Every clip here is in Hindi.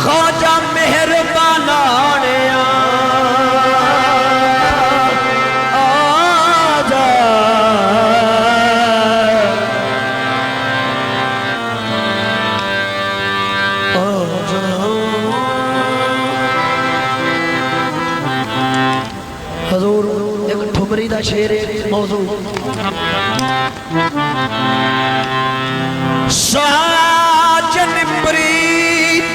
ख्वाजा मेहरबान आजा हजूर एक ठुमरी दा शेर मौजू साजन प्रीत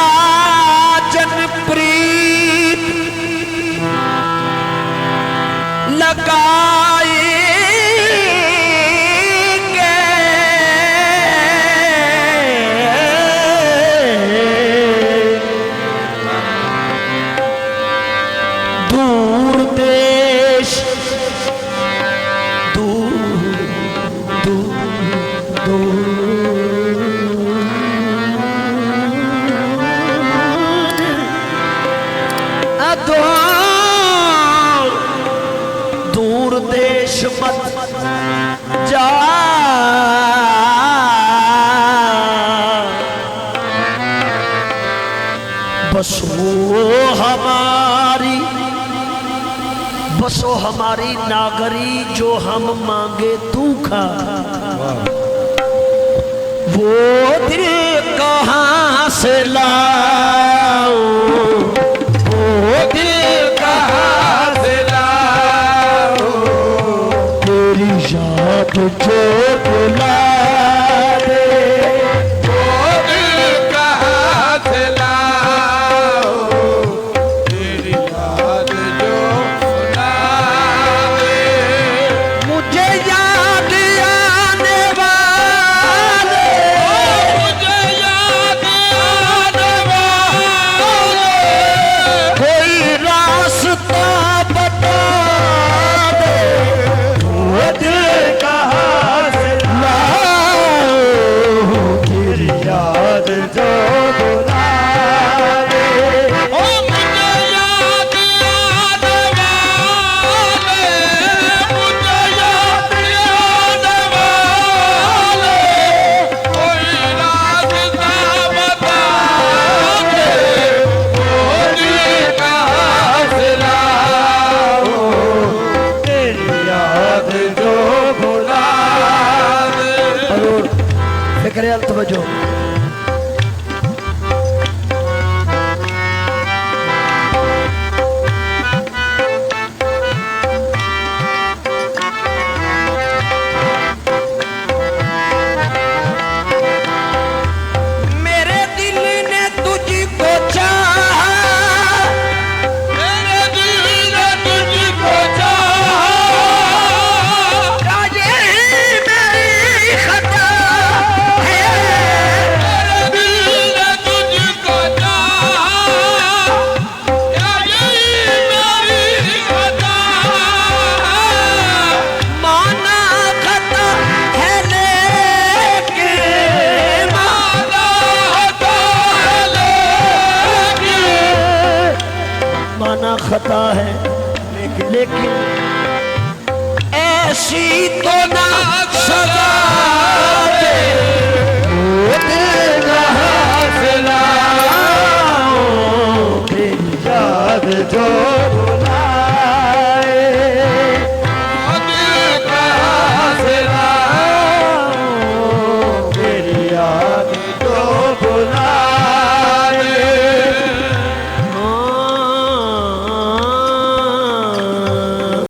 साजन प्रीत लगाएंगे दूर देश दूर दूर दूर देश मत जा बस वो हमारी नागरी जो हम मांगे तू खा वो दिल कहाँ से लाऊं वो दिल कहाँ से याद जो बुला दे वो दिल कहाँ से लाओ तेरी याद जो बुला दे मुझे याद आने वाले मुझे याद आने वाले कोई रास्ता बता दे वो दिल याद जो बुला दे ओ मुझे याद आने वाले मुझे याद आने वाले कोई रास्ता बता दे वो दिल कहाँ से लाओ तेरी याद जो बुला दे फिक्र तवज्जो खता है लेकिन ऐसी तो ना सजा